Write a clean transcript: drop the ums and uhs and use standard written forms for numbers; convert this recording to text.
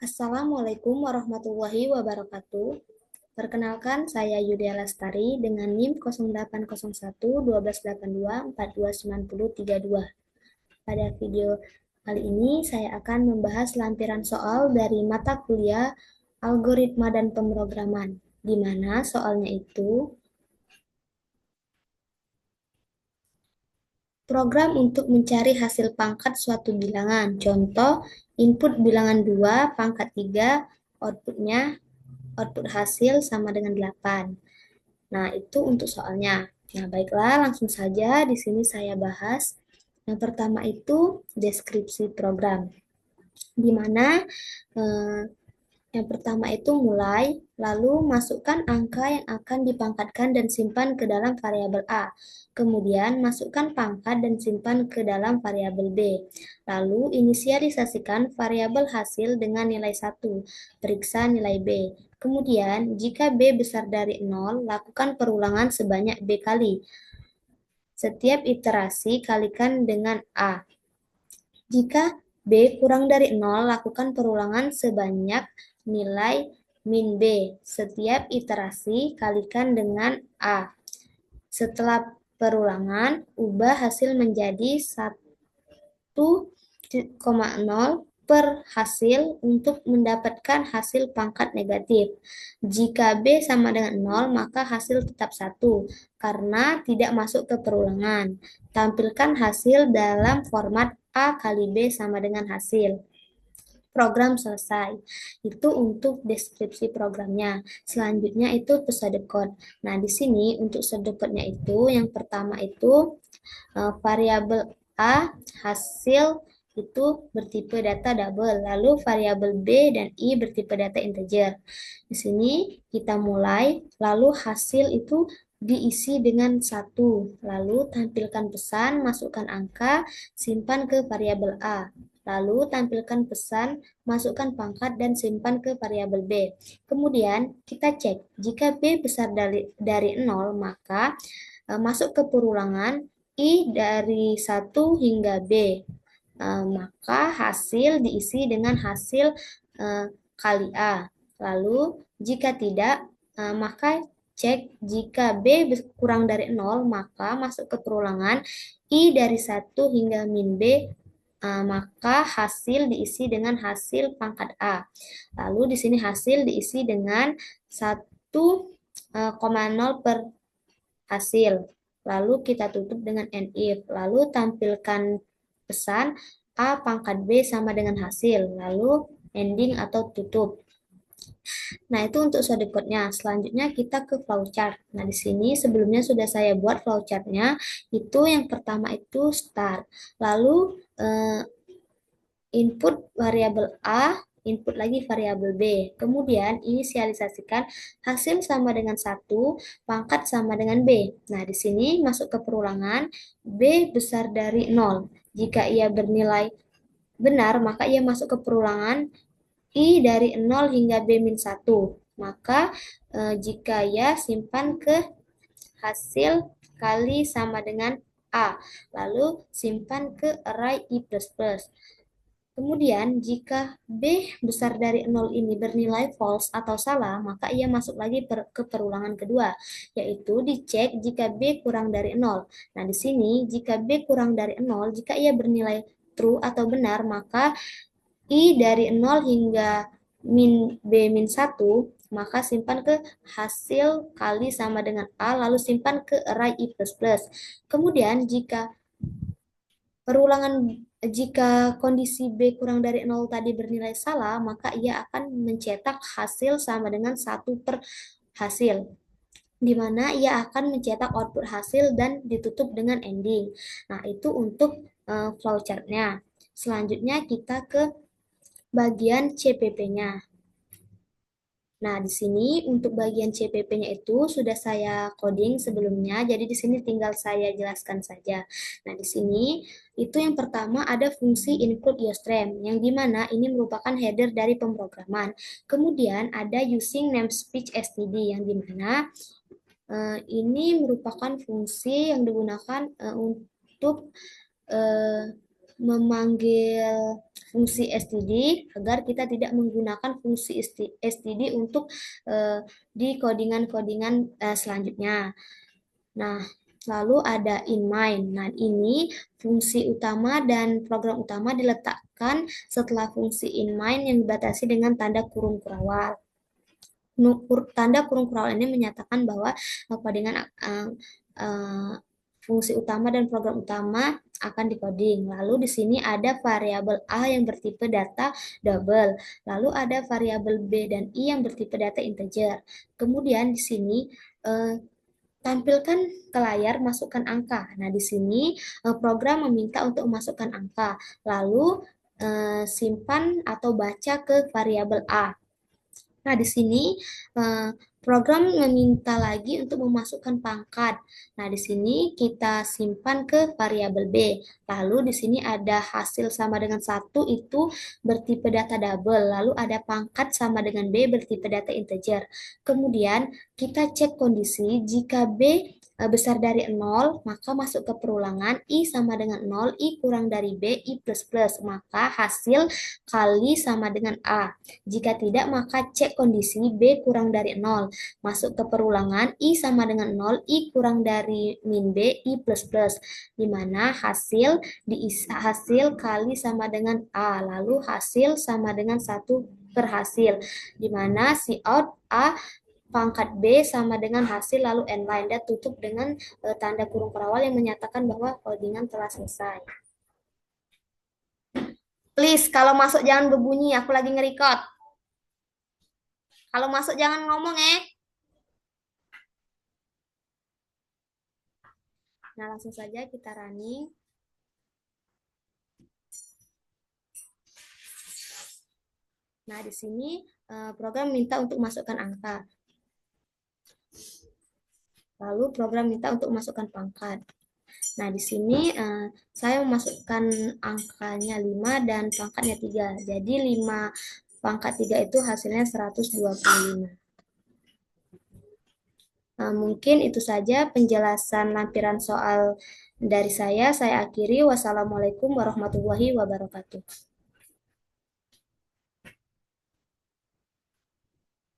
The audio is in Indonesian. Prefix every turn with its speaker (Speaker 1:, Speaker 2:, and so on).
Speaker 1: Assalamualaikum warahmatullahi wabarakatuh. Perkenalkan, saya Yudia Lestari dengan NIM 0801 1282 429032. Pada video kali ini, saya akan membahas lampiran soal dari mata kuliah Algoritma dan Pemrograman, di mana soalnya itu program untuk mencari hasil pangkat suatu bilangan. Contoh, input bilangan 2 pangkat 3, output hasil sama dengan 8. Nah, itu untuk soalnya. Nah, baiklah, langsung saja di sini saya bahas. Yang pertama itu deskripsi program, di mana eh, yang pertama itu mulai, lalu masukkan angka yang akan dipangkatkan dan simpan ke dalam variabel A. Kemudian masukkan pangkat dan simpan ke dalam variabel B. Lalu inisialisasikan variabel hasil dengan nilai 1. Periksa nilai B. Kemudian, jika B besar dari 0, lakukan perulangan sebanyak B kali. Setiap iterasi kalikan dengan A. Jika B kurang dari 0, lakukan perulangan sebanyak nilai min B. Setiap iterasi kalikan dengan A. Setelah perulangan, ubah hasil menjadi 1,0 per hasil untuk mendapatkan hasil pangkat negatif. Jika B sama dengan 0, maka hasil tetap 1 karena tidak masuk ke perulangan. Tampilkan hasil dalam format A kali B sama dengan hasil. Program selesai. Itu untuk deskripsi programnya. Selanjutnya itu pseudo code. Nah, di sini untuk pseudo code-nya itu yang pertama itu variabel A hasil itu bertipe data double, lalu variabel B dan I bertipe data integer. Di sini kita mulai, lalu hasil itu diisi dengan 1, lalu tampilkan pesan, masukkan angka, simpan ke variabel A. Lalu tampilkan pesan, masukkan pangkat dan simpan ke variabel B. Kemudian kita cek, jika B besar dari 0, maka masuk ke perulangan I dari 1 hingga B. Maka hasil diisi dengan hasil kali A. Lalu jika tidak, maka cek jika B kurang dari 0, maka masuk ke perulangan I dari 1 hingga min B, maka hasil diisi dengan hasil pangkat A. Lalu di sini hasil diisi dengan 1,0 per hasil. Lalu kita tutup dengan end if. Lalu tampilkan pesan A pangkat B sama dengan hasil. Lalu ending atau tutup. Nah, itu untuk shortcut-nya. Selanjutnya kita ke flowchart. Nah, di sini sebelumnya sudah saya buat flowchart-nya. Itu yang pertama itu start. Lalu input variabel A, input lagi variabel B. Kemudian inisialisasikan hasil sama dengan 1, pangkat sama dengan B. Nah, di sini masuk ke perulangan B besar dari 0. Jika ia bernilai benar, maka ia masuk ke perulangan I dari 0 hingga B-1. Maka jika ya, simpan ke hasil kali sama dengan A. Lalu simpan ke array I++. Kemudian, jika B besar dari 0 ini bernilai false atau salah, maka ia masuk lagi ke perulangan kedua, yaitu dicek jika B kurang dari 0. Nah, di sini, jika B kurang dari 0, jika ia bernilai true atau benar, maka I dari 0 hingga min B-1, maka simpan ke hasil kali sama dengan A, lalu simpan ke array I++. Kemudian, jika kondisi B kurang dari 0 tadi bernilai salah, maka ia akan mencetak hasil sama dengan 1 per hasil, di mana ia akan mencetak output hasil dan ditutup dengan ending. Nah, itu untuk flowchart-nya. Selanjutnya kita ke bagian CPP-nya. Nah, di sini untuk bagian CPP-nya itu sudah saya coding sebelumnya, jadi di sini tinggal saya jelaskan saja. Nah, di sini itu yang pertama ada fungsi include useframe, yang dimana ini merupakan header dari pemrograman. Kemudian ada using namespace std, yang dimana ini merupakan fungsi yang digunakan untuk memanggil fungsi std agar kita tidak menggunakan fungsi std untuk di codingan-codingan selanjutnya. Nah, lalu ada inMind. Nah, ini fungsi utama dan program utama diletakkan setelah fungsi inMind yang dibatasi dengan tanda kurung kurawal. Tanda kurung kurawal ini menyatakan bahwa codingan fungsi utama dan program utama akan dikoding. Lalu di sini ada variabel A yang bertipe data double. Lalu ada variabel B dan I yang bertipe data integer. Kemudian di sini tampilkan ke layar, masukkan angka. Nah, di sini program meminta untuk memasukkan angka. Lalu simpan atau baca ke variabel A. Nah, di sini program meminta lagi untuk memasukkan pangkat. Nah, di sini kita simpan ke variabel B. Lalu di sini ada hasil sama dengan 1 itu bertipe data double. Lalu ada pangkat sama dengan B bertipe data integer. Kemudian kita cek kondisi jika B besar dari 0, maka masuk ke perulangan I sama dengan 0, I kurang dari B, I plus plus. Maka hasil kali sama dengan A. Jika tidak, maka cek kondisi B kurang dari 0. Masuk ke perulangan, I sama dengan 0, I kurang dari min B, I plus plus. Di mana hasil kali sama dengan A. Lalu hasil sama dengan 1 per hasil. Di mana si out A pangkat B sama dengan hasil lalu n lain dan tutup dengan tanda kurung perawal yang menyatakan bahwa codingan telah selesai. Please, kalau masuk jangan berbunyi, aku lagi nge-record. Kalau masuk jangan ngomong Nah, langsung saja kita running. Nah, di sini program minta untuk masukkan angka. Lalu program minta untuk masukkan pangkat. Nah, di sini saya memasukkan angkanya 5 dan pangkatnya 3. Jadi 5 pangkat 3 itu hasilnya 125. Mungkin itu saja penjelasan lampiran soal dari saya. Saya akhiri. Wassalamualaikum warahmatullahi wabarakatuh.